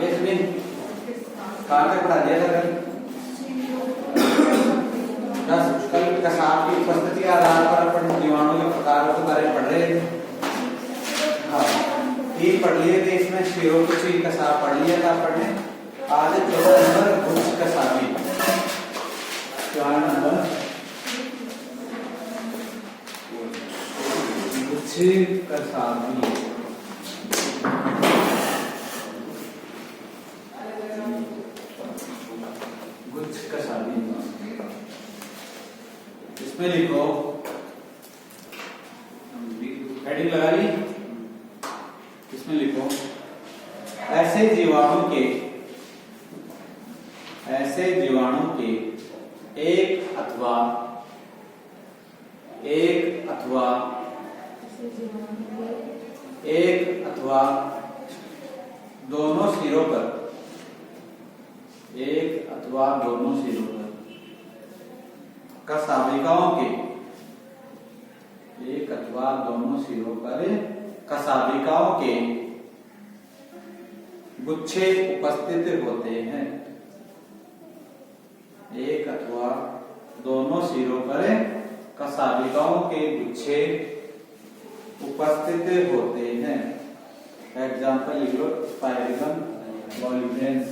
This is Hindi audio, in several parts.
इसमें कहाँ तक पढ़ा दिया था कल? कल कसाब की उपस्थिति के आधार पर अपन जीवाणु के प्रकारों के बारे में पढ़ रहे थे। हाँ, तीन पढ़ लिए थे इसमें, शिरोकुची कसाब पढ़ लिया था अपन ने। आज चौथा नंबर गुच्छ कसाबी। क्या नंबर? गुच्छ कसाबी। गुच्छ कसाबी इसमें लिखो, हेडिंग लगा ली। इसमें लिखो ऐसे जीवाणु के एक अथवा दोनों सिरों पर कसाबिकाओं के गुच्छे उपस्थित होते हैं। एक अथवा दोनों सिरों पर कसाबिकाओं के गुच्छे उपस्थित होते हैं। एग्जाम्पल लिख लो, स्पाइरिलम वॉल्यूमेंस,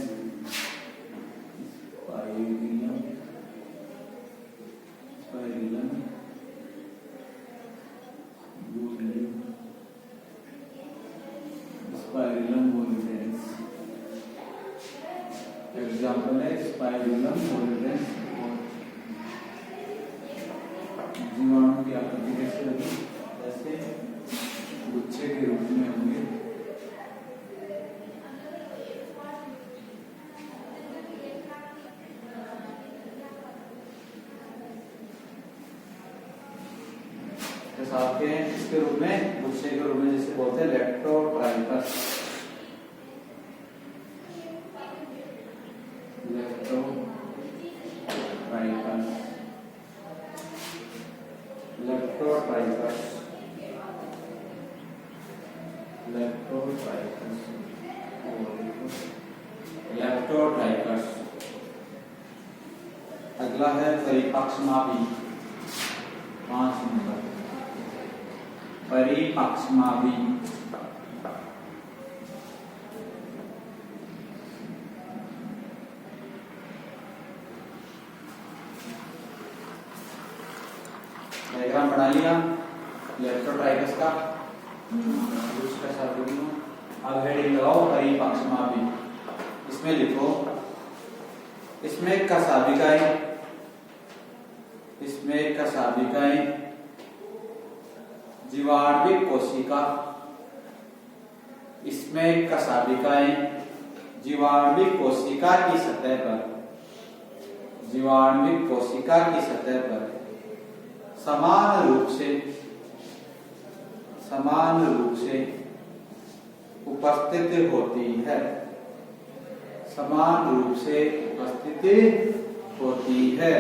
एग्जाम्पल है स्पाइरुलम वॉल्यूमेंस। जीवाणु की आकृति कैसे होगी? जैसे गुच्छे के रूप में होंगे। आपके इसके रूप में, गुच्छे के रूप में जैसे बोलते हैं लेप्टोट्राइकस। लेप्टोट्राइकस। अगला है परिपक्ष्माभी, 5 नंबर। परिपक्ष्माभी डायग्राम बना लिया लेप्टोट्राइकस का। अब हेडिंग लगाओ परिपक्ष्माभी। इसमें लिखो, इसमें कसाबिकाएं जीवाणुविक कोशिका, जीवाणुविक कोशिका की सतह पर समान रूप से उपस्थित होती है।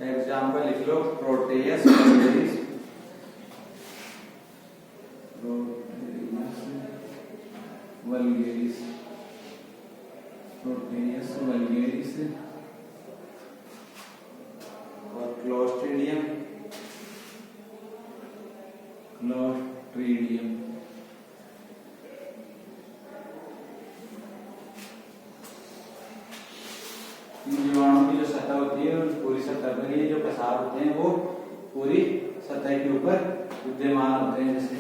एग्जाम्पल लिख लो, प्रोटेयस वल्गेरिस और क्लोस्ट्रीडियम। जीवाणु की जो सतह होती है, पूरी सतह पर ये जो कसाब होते हैं वो पूरी सतह के ऊपर विद्यमान होते हैं। जैसे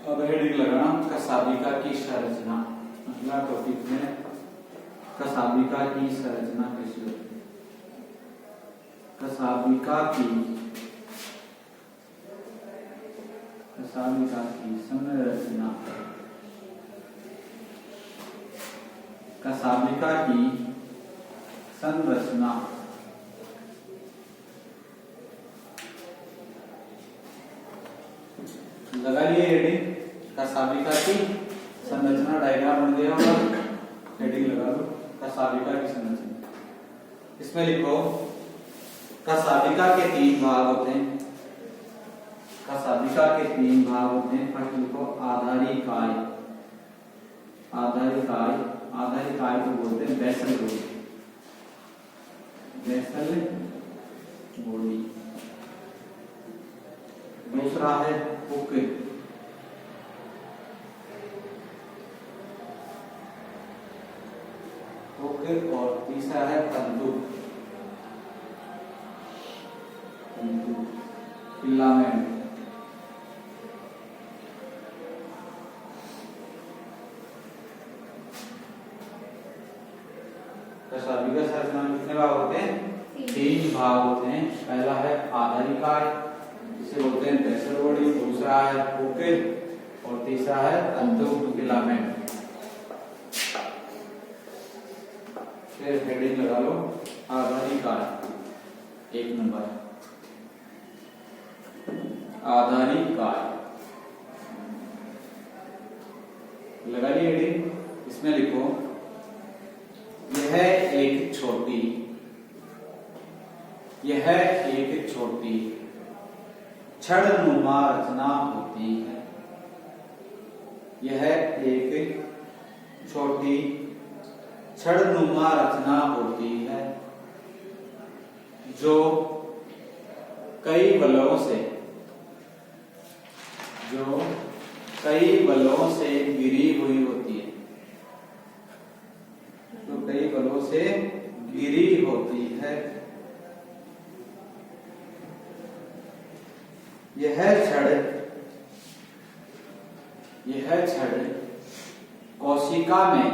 अब हेडिंग लगाना, कसाबिका की संरचना। अगला टॉपिक है कसाबिका की संरचना कैसे होती है। कसाबिका की संरचना। कसाबिका की संरचना कशाभिका की संरचना डायग्राम बन गया होगा, हेडिंग लगा दो कशाभिका की संरचना। इसमें लिखो कशाभिका के 3 भाग होते हैं। कशाभिका के 3 भाग होते हैं। फर्स्ट लिखो आधारिकाय। आधारिकाय, आधारिकाय को बोलते हैं बेसल बॉडी। Basal body. दूसरा है हुक। हुक और तीसरा है तंतु। तंतु फिलामेंट। कशाभिका संरचना में कितने भाग होते हैं? 3 भाग होते हैं। पहला है आधारिकाय, जिसे बोलते हैं बेसल बॉडी। दूसरा है हुक और तीसरा है तंतु फिलामेंट। फिर हेडिंग लगा लो आधारिकाय। 1 नंबर आधारिकाय लगा ली हेडिंग। इसमें लिखो यह एक छोटी छड़नुमा रचना होती है। यह एक छोटी छड़नुमा रचना होती है जो कई बलों से घिरी हुई होती है। जो कई बलों से घिरी होती है। यह छड़ कोशिका में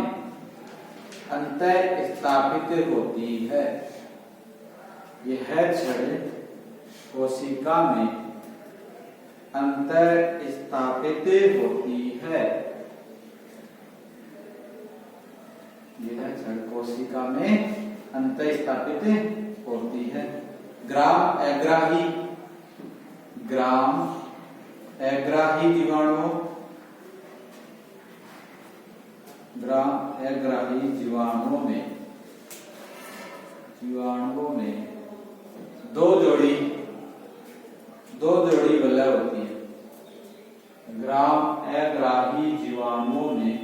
अंतर स्थापित होती है। यह छड़ कोशिका में अंतर स्थापित होती है। यह छड़ कोशिका में अंतर स्थापित होती है। ग्राम अग्राही जीवाणुओं में दो जोड़ी वलय होती है। ग्राम अग्राही जीवाणुओं में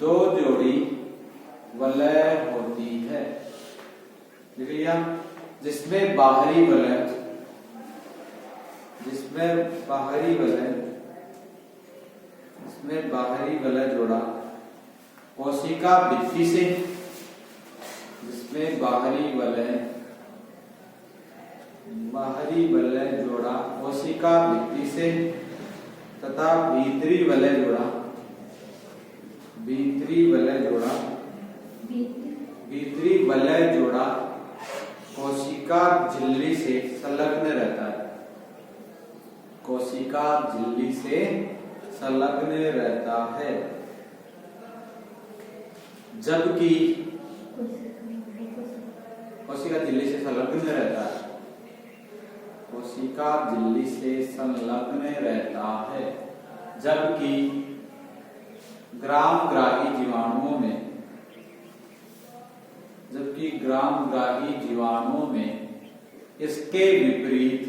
2 जोड़ी वलय होती है। लिख लिया। जिसमें बाहरी वलय जोड़ा कोशिका भित्ति से, जिसमें बाहरी वलय जोड़ा कोशिका भित्ति से तथा भीतरी वलय जोड़ा कोशिका झिल्ली से संलग्न रहता है। कोशिका झिल्ली से संलग्न रहता है। जबकि कोशिका झिल्ली से संलग्न रहता है। कोशिका झिल्ली से संलग्न रहता है। जबकि ग्रामग्राही जीवाणुओं में इसके विपरीत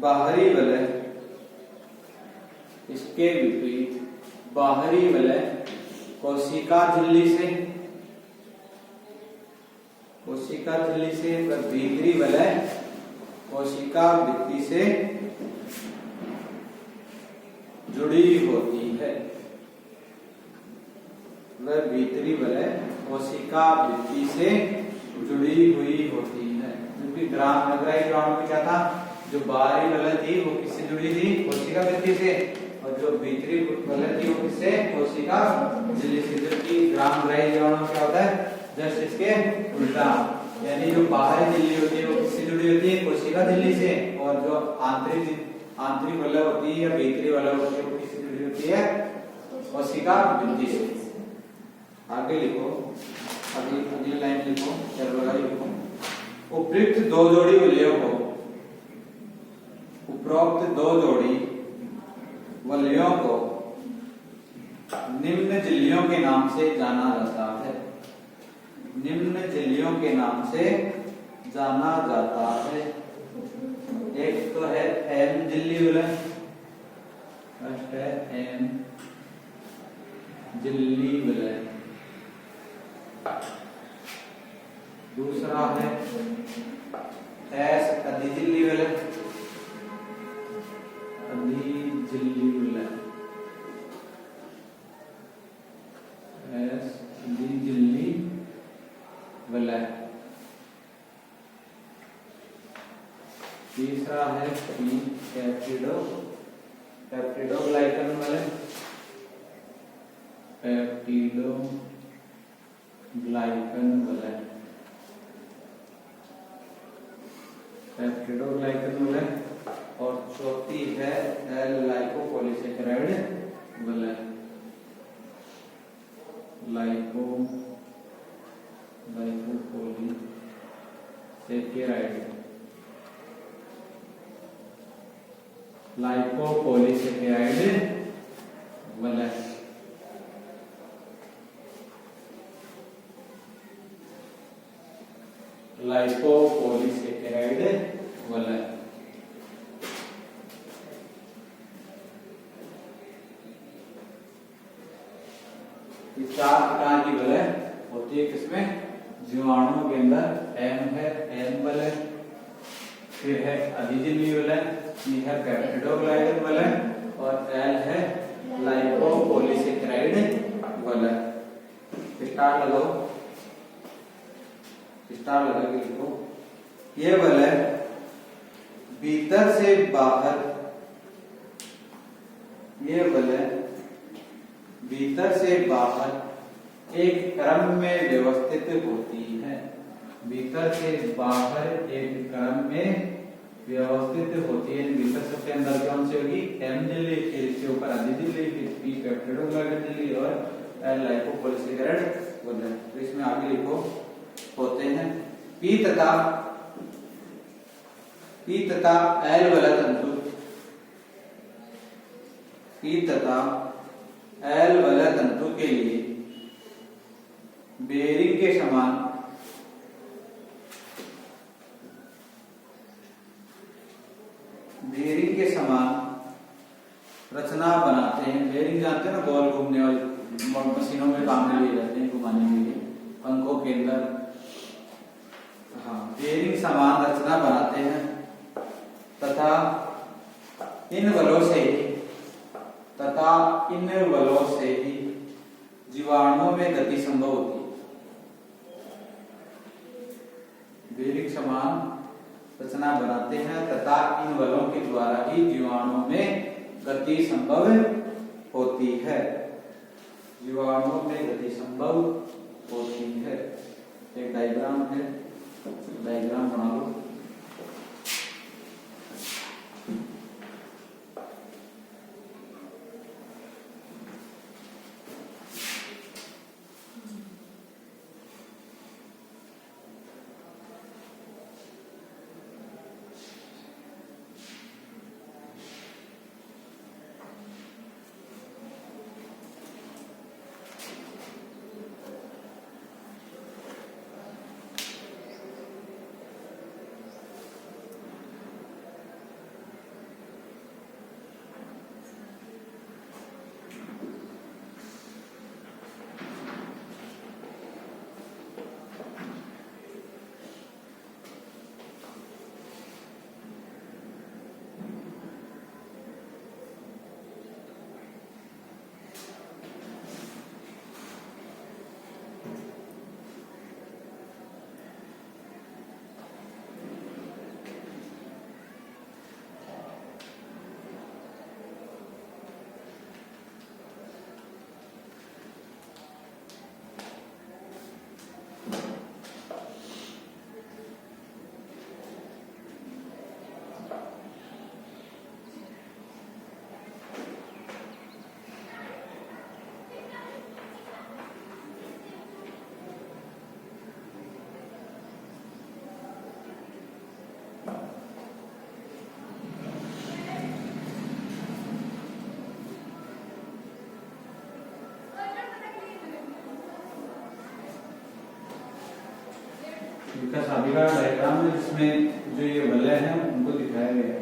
बाहरी वलय कोशिका झिल्ली से व भीतरी वलय कोशिका भित्ति से जुड़ी होती है। वह भीतरी वलय कोशिका भित्ति से जुड़ी हुई होती है। क्योंकि ग्रामग्राही जीवाणु में क्या था, जो बाहरी वलय थी वो किससे जुड़ी थी? कोशिका भित्ति से। और जो भीतरी वलय थी वो किससे? कोशिका झिल्ली से। जबकि ग्रामग्राही जीवाणु क्या होता है? जस्ट इसके उल्टा, यानी जो बाहरी झिल्ली होती है वो किससे जुड़ी होती है? कोशिका झिल्ली से। और जो आंतरिक वलय होती है या भीतरी वलय होती है वो किससे जुड़ी होती है? कोशिका भित्ति से। आगे लिखो, अगली लाइन लिखो, लिखो। उपयुक्त 2 जोड़ी वलयों को उपरोक्त दो जोड़ी वलयों को निम्न झिल्लियों के नाम से जाना जाता है। निम्न झिल्लियों के नाम से जाना जाता है। एक तो है एम झिल्ली वलय, फर्स्ट है एम झिल्ली वलय, दूसरा है एस अधिझिल्ली वलय, अधिझिल्ली वलय, एस अधिझिल्ली वलय। तीसरा है पी पेप्टिडोग्लाइकन वलय, पेप्टिडोग्लाइकन वलय, पेप्टिडोग्लाइकन वलय। और चौथी है एल लाइकोपॉलीसेकेराइड वलय, लाइकोपॉलीसेकेराइड, लाइकोपॉलीसेकेराइड वलय। लाइकोपॉलीसेकेराइड वलय। ये चार प्रकार की वलय होती है किसमें? जीवाणुओं के अंदर। एम है एम वलय, फिर है अधिझिल्ली वलय, सी है पेप्टिडोग्लाइकन वलय और एल है लाइकोपॉलीसेकेराइड वलय। स्टार लगाओ, स्टार लगा के लिखो। ये वलय भीतर से बाहर, ये वलय भीतर से बाहर एक क्रम में व्यवस्थित होती है। भीतर से बाहर एक क्रम में व्यवस्थित होती है। भीतर सबसे अंदर कौन सी होगी? एम झिल्ली, फिर इसके ऊपर अधिझिल्ली, फिर पी पेप्टिडोग्लाइकन झिल्ली और एल लाइकोपॉलीसेकेराइड वलय। तो इसमें आगे लिखो होते हैं पी तथा एल वलय तंतु, पी तथा एल वलय तंतु के लिए बेरिंग के समान रचना बनाते हैं। बेरिंग जानते हैं ना, गोल घूमने वाली मशीनों में काम में लिए जाते हैं घुमाने के लिए पंखों के अंदर। हाँ, बेरिंग समान रचना बनाते हैं तथा इन बलों से ही जीवाणुओं में गति संभव होती है। बेरिंग समान रचना बनाते हैं तथा इन बलों के द्वारा ही जीवाणुओं में गति संभव होती है। जीवाणुओं में गति संभव होती है। एक डायग्राम है, डायग्राम बना लो। कसाबी का डायग्राम है जिसमें जो ये वलय हैं उनको दिखाया गया है।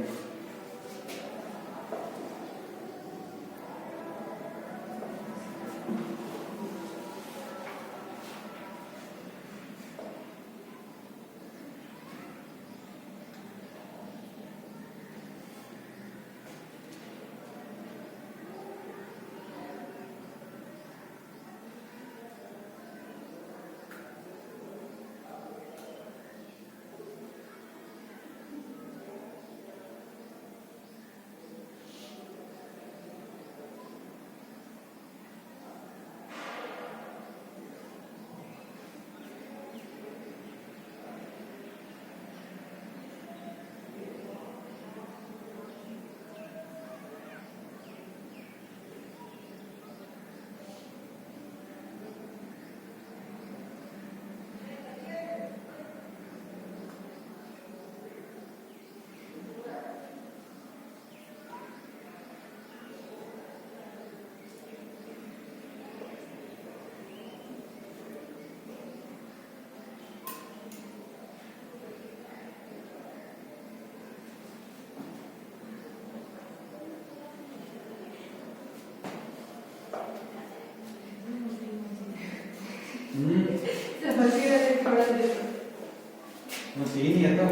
मशीन ही है तो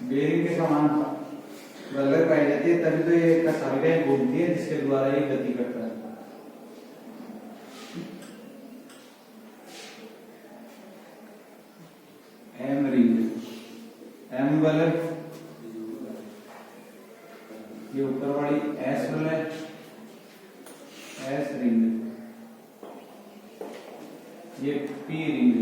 बेरिंग के समान वलय पाई जाती है, तभी तो ये कसाबियां घूमती है जिसके द्वारा ये गति करता है। एम रिंग, एम वलय, ये ऊपर वाली एस वलय, एस रिंग, ये पी रिंग,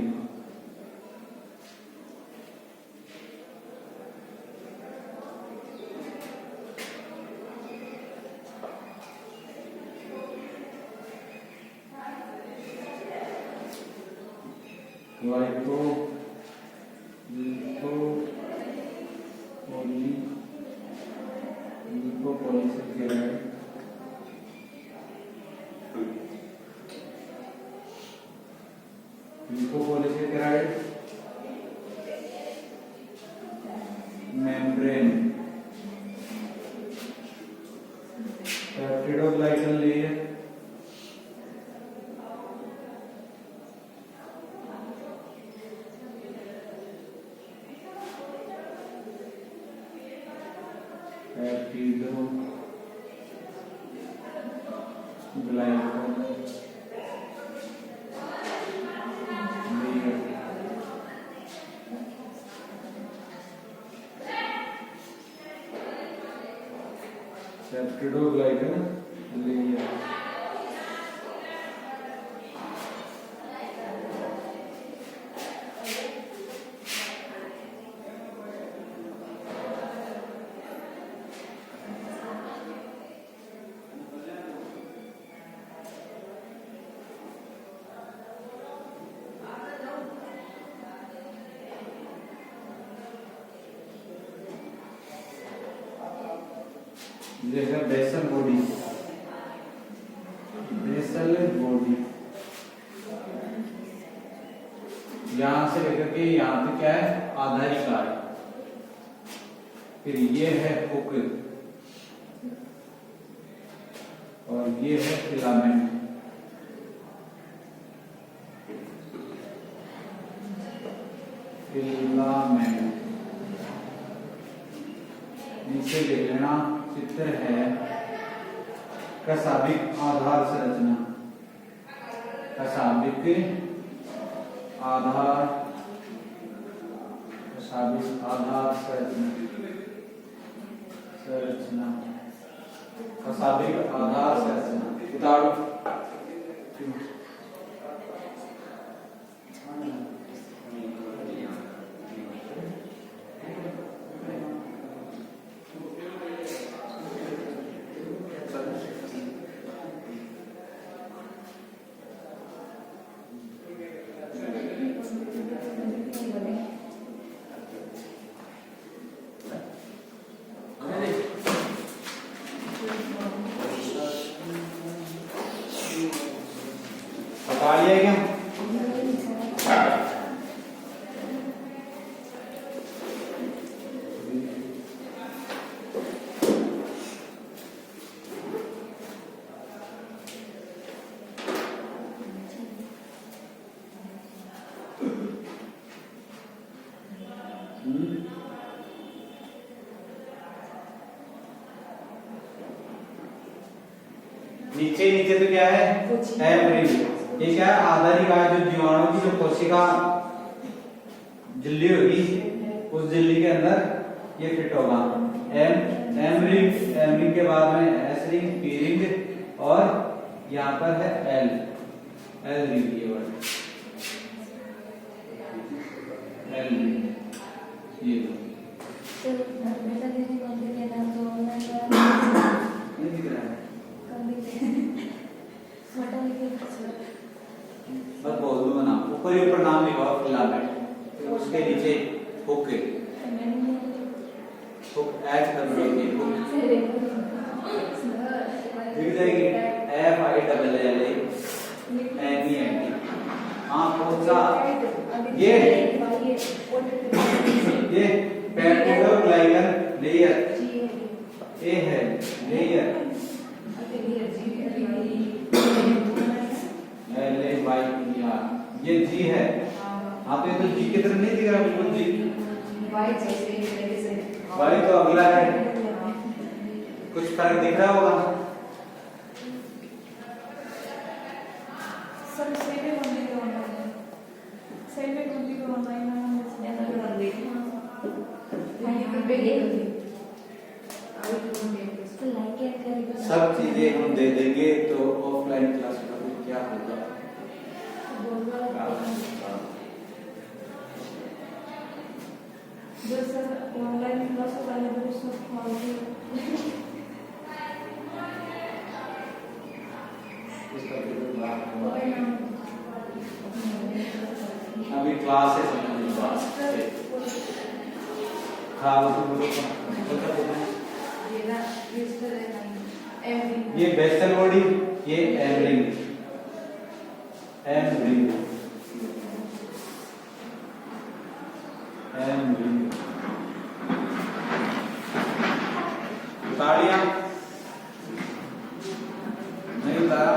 लाइको lipopolysaccharide, lipopolysaccharide, membrane, peptidoglycan layer, peptidoglycan layer, जैसे बेसल बॉडी, बेसल बॉडी यहां से लेकर के यहां तक क्या है, आधारिकार, फिर ये है हुक और ये है फिलामेंट, फिलामेंट नीचे देख लेना चित्र है कसाबिक आधार संरचना, कसाबिक आधार, कसाबिक आधार संरचना, कसाबिक आधार संरचना उतारो। बता लिया क्या? नीचे नीचे तो क्या है एम। ये क्या है आधारिक है जो जीवाणु की जो कोशिका झिल्ली होगी उस झिल्ली के अंदर ये फिट होगा। एम रिंग के बाद में एस रिंग, पी रिंग और यहाँ पर है एल रिंग। ये वर्ड एल ये नहीं दिख रहा है बस बोल दूंगा नाम ऊपर ही ऊपर नाम लिखवाओ फिलामेंट, फिर उसके नीचे हुक ऐड कर दोगे दिख जाएगी F I double L N E N T. हाँ कौन सा ये पेप्टिडोग्लाइकन लेयर ए है layer L A Y E R ये जी है। हाँ तो ये तो जी की तरफ नहीं दिख रहा बिल्कुल जी वाई तो अगला है कुछ फर्क दिख रहा होगा। सब चीजें हम दे देंगे तो ऑफलाइन क्लास का फिर क्या होगा। जो सर ऑनलाइन क्लास वाले भी सब अभी क्लास है ये बेसल बॉडी ये एम रिंग उतारिया नहीं उतारा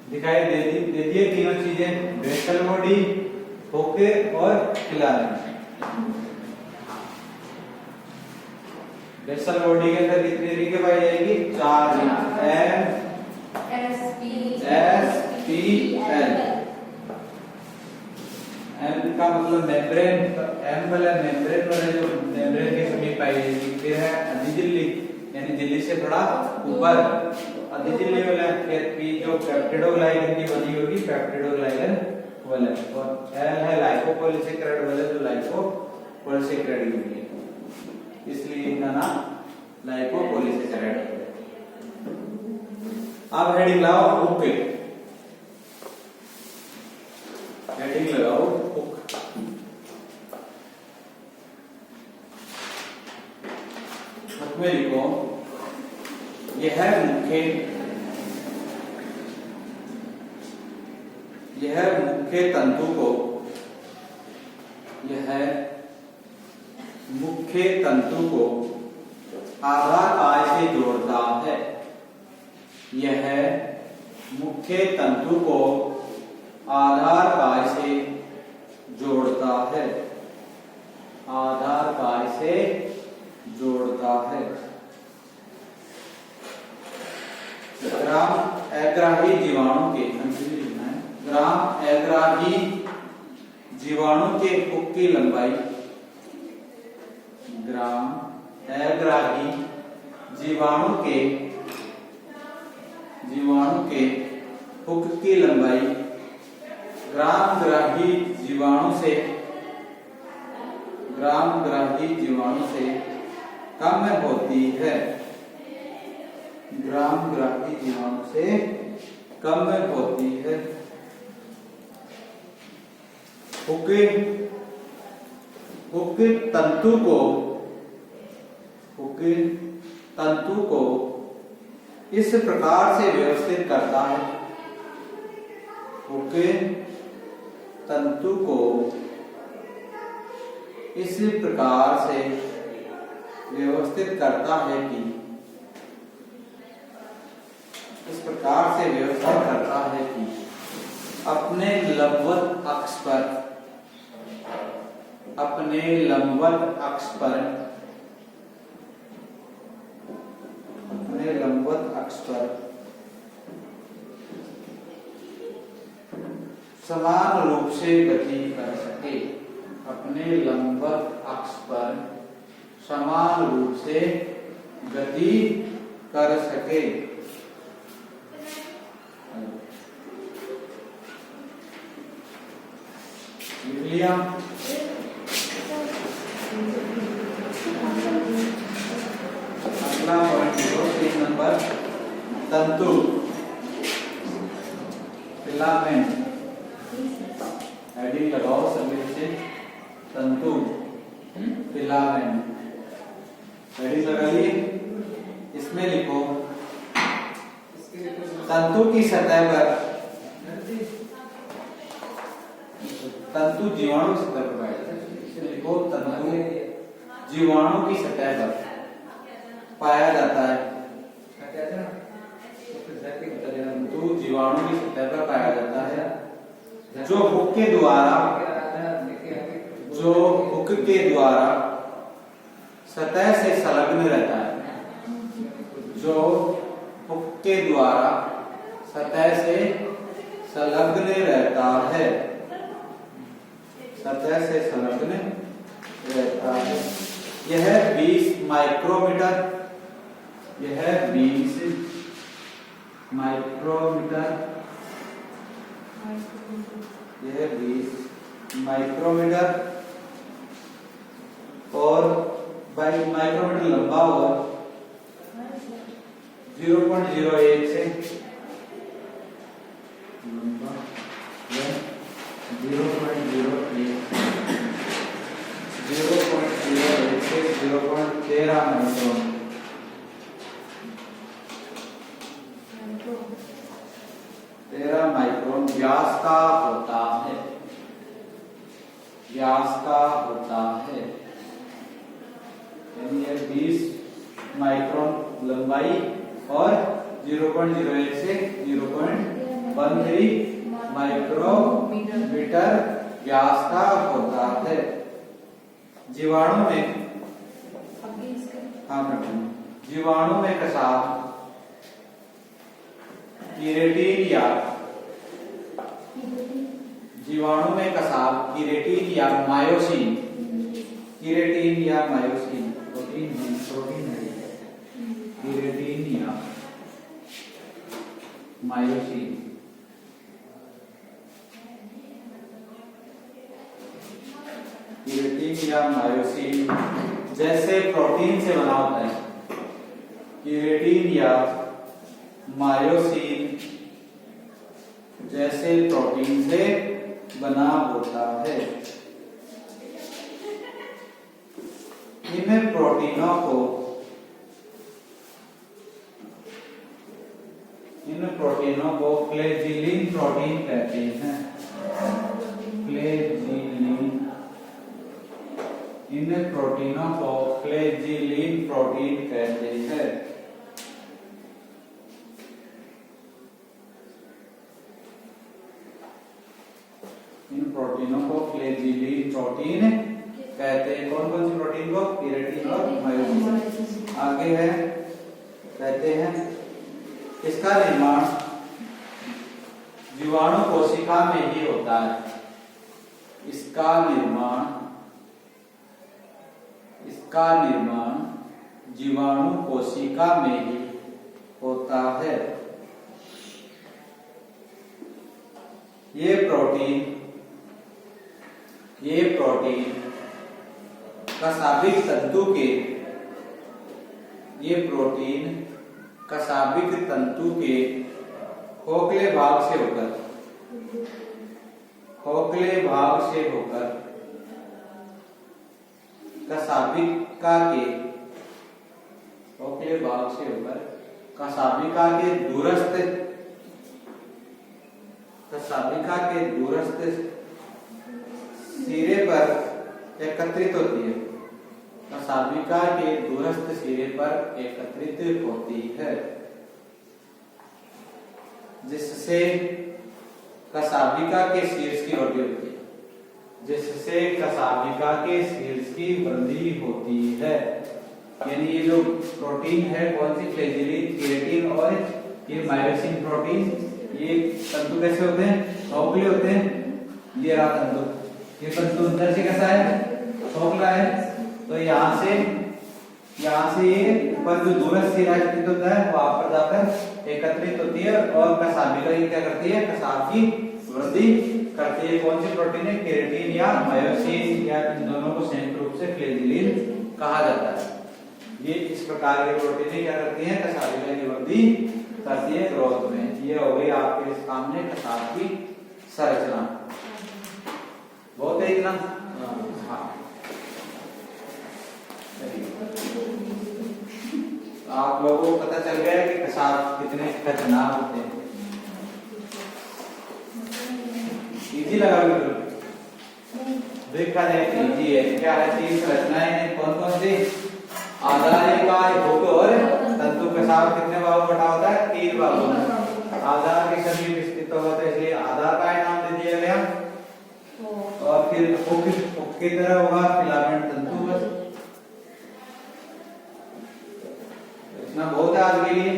दिखाई दे दिए तीनों चीजें बेसल बॉडी होके और फिलामेंट। बेसल बॉडी के अंदर कितनी रिंग पाई जाएगी 4 ring S P L. M का मतलब मेम्ब्रेन एम वाला मेम्ब्रेन वाला जो मेम्ब्रेन के समीप पाई जाएगी। फिर है अधिझिल्ली यानी झिल्ली से थोड़ा ऊपर अधिझिल्ली वाला। पी जो पेप्टिडोग्लाइकन की बनी होगी पेप्टिडोग्लाइकन वाला और एल है लाइपोपॉलीसेकेराइड वाला जो लाइपोपॉलीसेकेराइड होगी इसलिए इनका नाम लाइपोपॉलीसेकेराइड है। अब हेडिंग लगाओ हुक पे हेडिंग लगाओ हुक। हुक में लिखो यह मुख्य तंतु को आधार काय से जोड़ता है। यह मुख्य तंतु को आधार काय से जोड़ता है। आधार काय से जोड़ता है। ग्राम अग्राही जीवाणु के ग्राम अग्राही जीवाणु के हुक की लंबाई ग्राम अग्राही जीवाणु के हुक की लंबाई ग्रामग्राही जीवाणु से कम होती है। ग्रामग्राही जीवाणु से कम होती है। हुक तंतु को इस प्रकार से व्यवस्थित करता है। हुक तंतु को इस प्रकार से व्यवस्थित करता है कि अपने लंबवत अक्ष पर अपने लंबवत अक्ष पर समान रूप से गति कर सके, अपने लंबवत अक्ष पर समान रूप से गति कर सके। लिख लिया। अगला पॉइंट देखो 3 नंबर, तंतु फिलामेंट, हेडिंग लगाओ सभी से, तंतु फिलामेंट, हेडिंग लगा लिए। इसमें लिखो तंतु की सतह पर, तंतु जीवाणु की सतह पर पाया जाता है। लिखो तंतु जीवाणु की सतह पर पाया जाता है। तंतु जीवाणु की सतह पर पाया जाता है, जो हुक के द्वारा सतह से संलग्न रहता है, जो हुक के द्वारा सतह से संलग्न रहता है, सतह से संलग्न रहता है। यह 20 माइक्रोमीटर, यह 20 माइक्रोमीटर, यह 20 माइक्रोमीटर और 22 माइक्रोमीटर लंबा होगा, 0.01 से लंबा, 0.01 से 0.13 माइक्रोन, 13 माइक्रोन व्यास का होता है, व्यास का होता है। यानी यह 20 माइक्रोन लंबाई और 0.01 से 0.13 माइक्रोमीटर व्यास का होता है। जीवाणु में, जीवाणु में कसाव कीरेटिन या, जीवाणु में कसाव कीरेटिन या मायोसिन, कीरेटिन या मायोसिन, प्रोटीन है, कीरेटिन या मायोसिन, कीरेटिन या मायोसिन जैसे प्रोटीन से बना होता है। कीरेटिन या मायोसिन जैसे प्रोटीन से बना होता है। इन प्रोटीनों को, इन प्रोटीनों को फ्लैजिलिन प्रोटीन कहते हैं, फ्लैजिलिन, इन प्रोटीनों को फ्लैजिलिन प्रोटीन कहते हैं। इन प्रोटीनों को फ्लैजिलिन प्रोटीन कहते हैं। कौन कौन सी प्रोटीन को? कीरेटिन और मायोसिन। आगे है, कहते हैं इसका निर्माण जीवाणु कोशिका में ही होता है। इसका निर्माण जीवाणु कोशिका में ही होता है। ये प्रोटीन कशाभिक तंतु के, ये प्रोटीन कशाभिक तंतु के खोखले भाग से होकर, खोखले भाग से होकर कशाभिका के, खोखले भाग से होकर कशाभिका के दूरस्थ, कशाभिका के दूरस्थ सिरे पर एकत्रित होती है। कशाभिका के दूरस्थ सिरे पर एकत्रित होती है, जिससे कशाभिका के शीर्ष की ओर होती है, जिससे कशाभिका के शीर्ष की वृद्धि होती है। यानी ये जो प्रोटीन है कौन सी, फ्लैजिलिन, केराटिन और ये मायोसिन प्रोटीन, ये तंतु कैसे होते हैं, खोखले होते हैं। ये रहा तंतु, ये तंतु अंदर से कैसा है, खोखला है। तो यहाँ से ये ऊपर जो दूरस्थ शिरा स्थित होता है वहां पर जाकर एकत्रित होती है और कशाभिका की क्या करती है, कशाभ की वृद्धि करती है। कौन सी प्रोटीन है, केराटिन या मायोसिन, या इन दोनों को संयुक्त रूप से फ्लैजिलिन कहा जाता है। ये इस प्रकार के प्रोटीन क्या करती है, कशाभिका की वृद्धि करती है ग्रोथ में। ये हो गई आपके सामने कशाभ की संरचना। बहुत है इतना, हाँ। आप लोगों को पता चल गया कि कशाभ कितने खतरनाक होते हैं। इजी लगा बिल्कुल, देखा जाए इजी है। क्या है, तीन संरचनाएं कौन कौन सी, आधार इकाई भूख और तंतु। कशाभ कितने भागों बटा होता है, 3 भागों में। आधार के समीप स्थित होता है इसलिए आधार का नाम दे दिया गया। और फिर हुक की तरह होगा फिलामेंट तंतु। बस इतना बहुत है आज के लिए।